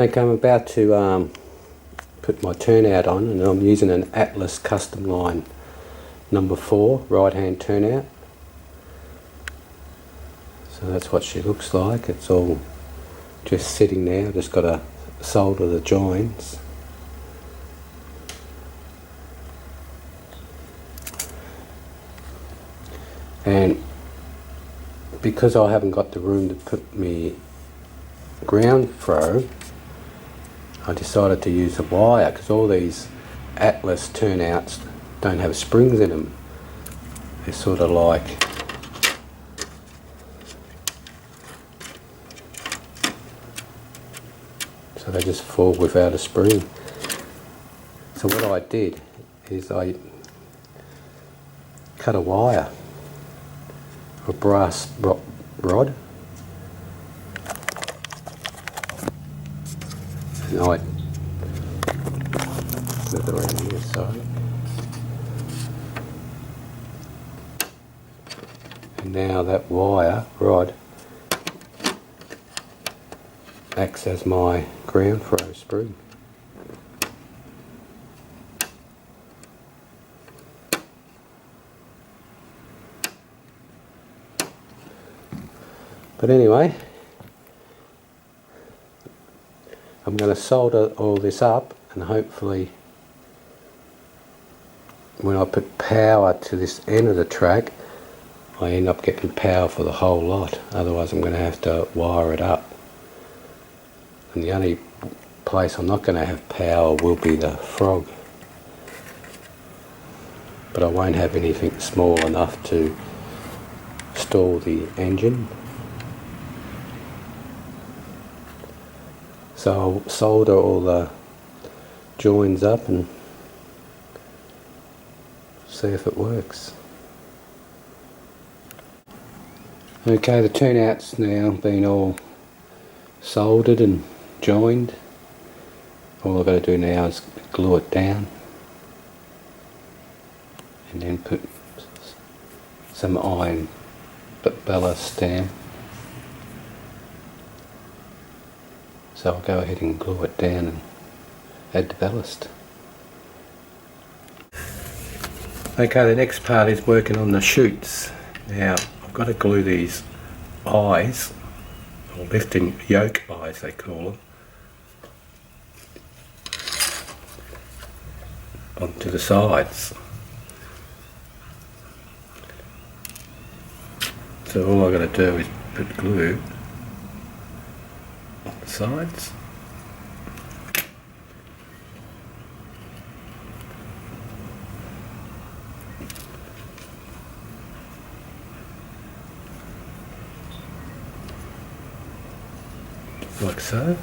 Okay, I'm about to put my turnout on, and I'm using an Atlas custom line number 4 right hand turnout. So that's what she looks like. It's all just sitting there. I've just got to solder the joins. And because I haven't got the room to put me ground throw, I decided to use a wire, because all these Atlas turnouts don't have springs in them. They're sort of like so they just fall without a spring. So what I did is I cut a wire, a brass rod, and I move it around here, sorry. And now that wire rod acts as my ground throw spring. But anyway, I'm going to solder all this up, and hopefully when I put power to this end of the track, I end up getting power for the whole lot. Otherwise I'm going to have to wire it up. And the only place I'm not going to have power will be the frog. But I won't have anything small enough to store the engine. So I'll solder all the joins up and see if it works. Okay, the turnout's now been all soldered and joined. All I've got to do now is glue it down and then put some iron ballast down. So I'll go ahead and glue it down and add the ballast. Okay, the next part is working on the chutes. Now I've got to glue these eyes, or lifting yoke eyes they call them, onto the sides. So all I've got to do is put glue on the sides. Like so.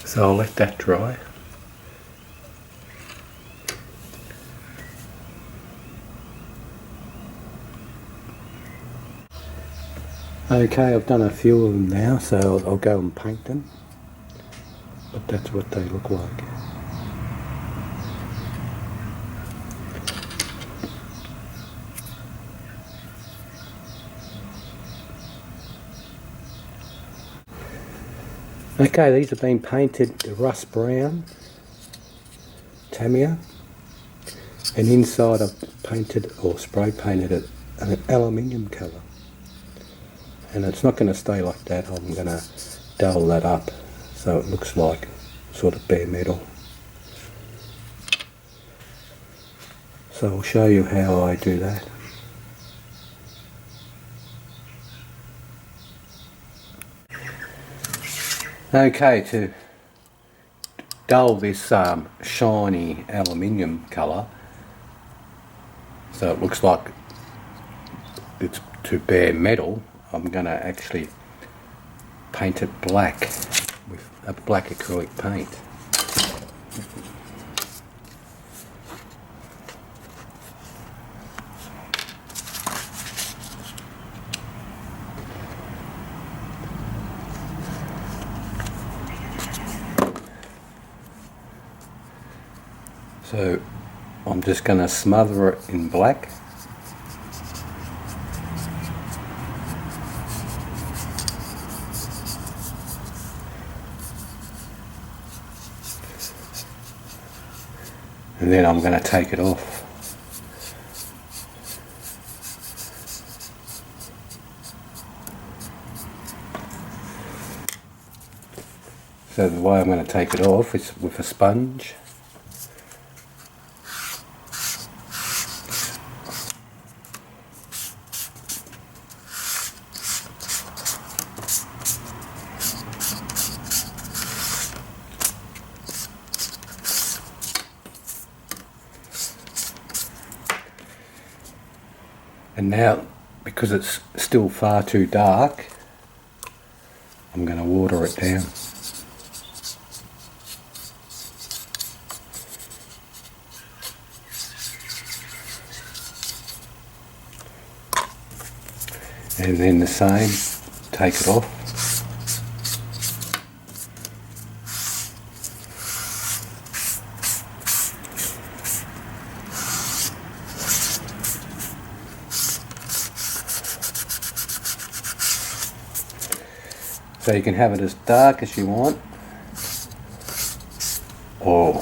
So I'll let that dry. Okay, I've done a few of them now, so I'll go and paint them. But that's what they look like. Okay, these have been painted to rust brown, Tamiya, and inside I've painted or spray painted it an aluminium colour. And it's not going to stay like that. I'm going to dull that up so it looks like sort of bare metal. So I'll show you how I do that. Okay, to dull this shiny aluminium colour so it looks like it's to bare metal, I'm going to actually paint it black with a black acrylic paint. So I'm just going to smother it in black. And then I'm going to take it off. So the way I'm going to take it off is with a sponge. And now, because it's still far too dark, I'm going to water it down. And then the same, take it off. So you can have it as dark as you want, or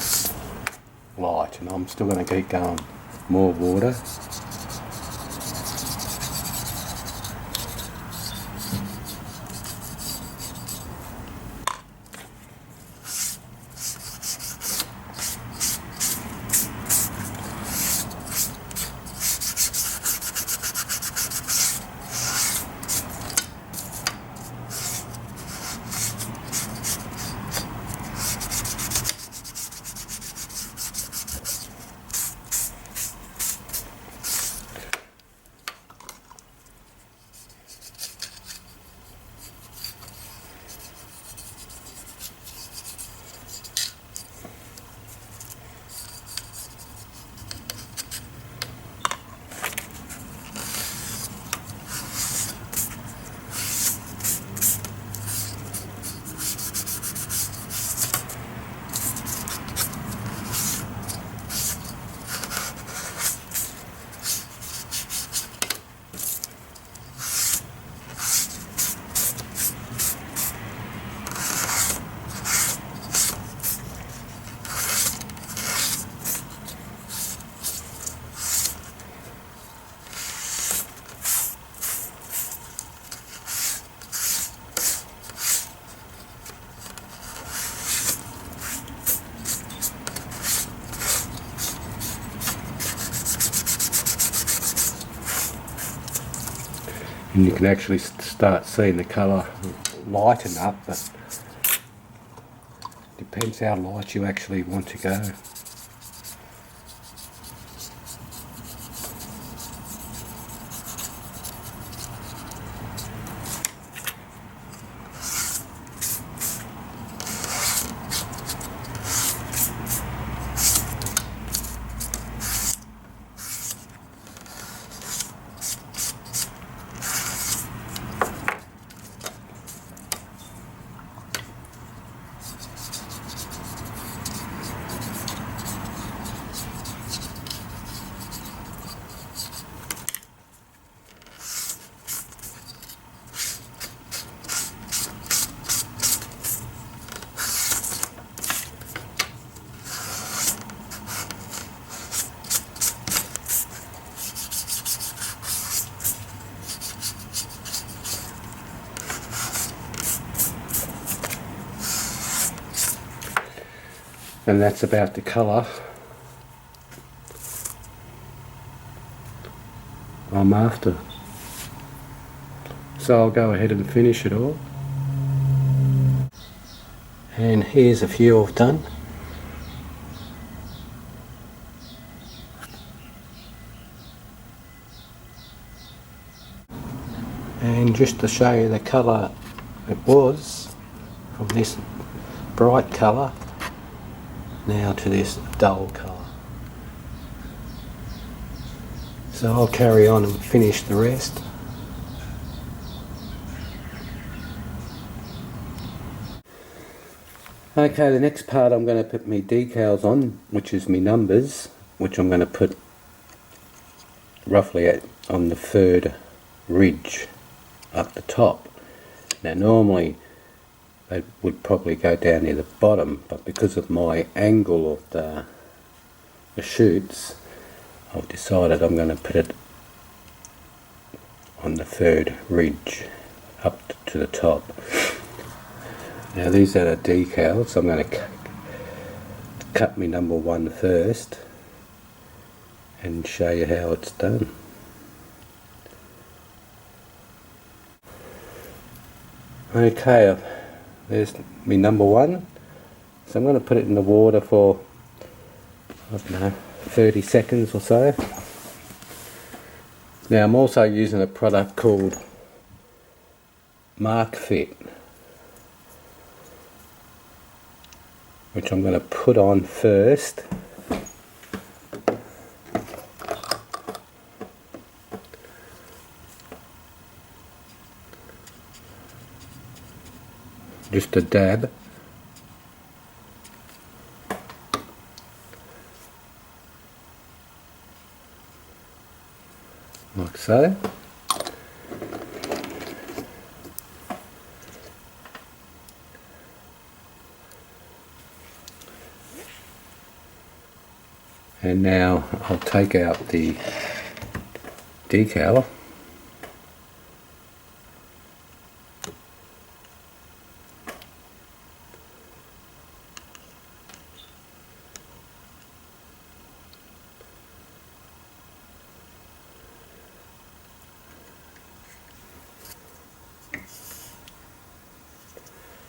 light, and I'm still going to keep going. More water. And you can actually start seeing the colour lighten up, but depends how light you actually want to go. And that's about the colour I'm after. So I'll go ahead and finish it all. And here's a few I've done. And just to show you the colour it was, from this bright colour now to this dull colour. So I'll carry on and finish the rest. Okay, the next part I'm going to put my decals on, which is my numbers, which I'm going to put roughly on the third ridge up the top. Now normally they would probably go down near the bottom, but because of my angle of the chutes, I've decided I'm going to put it on the third ridge up to the top. Now these are the decals, so I'm going to cut my number 1 first and show you how it's done. Okay, there's my number 1, so I'm going to put it in the water for, I don't know, 30 seconds or so. Now I'm also using a product called Mark Fit, which I'm going to put on first. Just a dab. Like so. And now I'll take out the decal.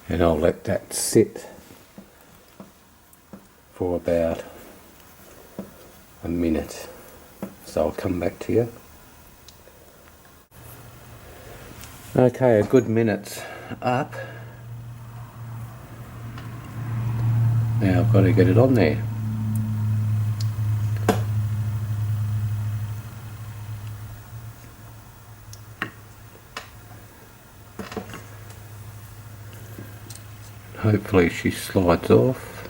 And I'll let that sit for about a minute. So I'll come back to you. Okay, a good minute's up. Now I've got to get it on there. Hopefully she slides off.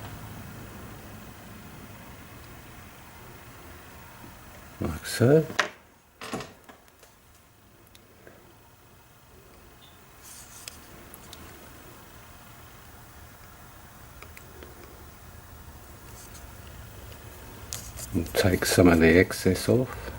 Like so. We'll take some of the excess off.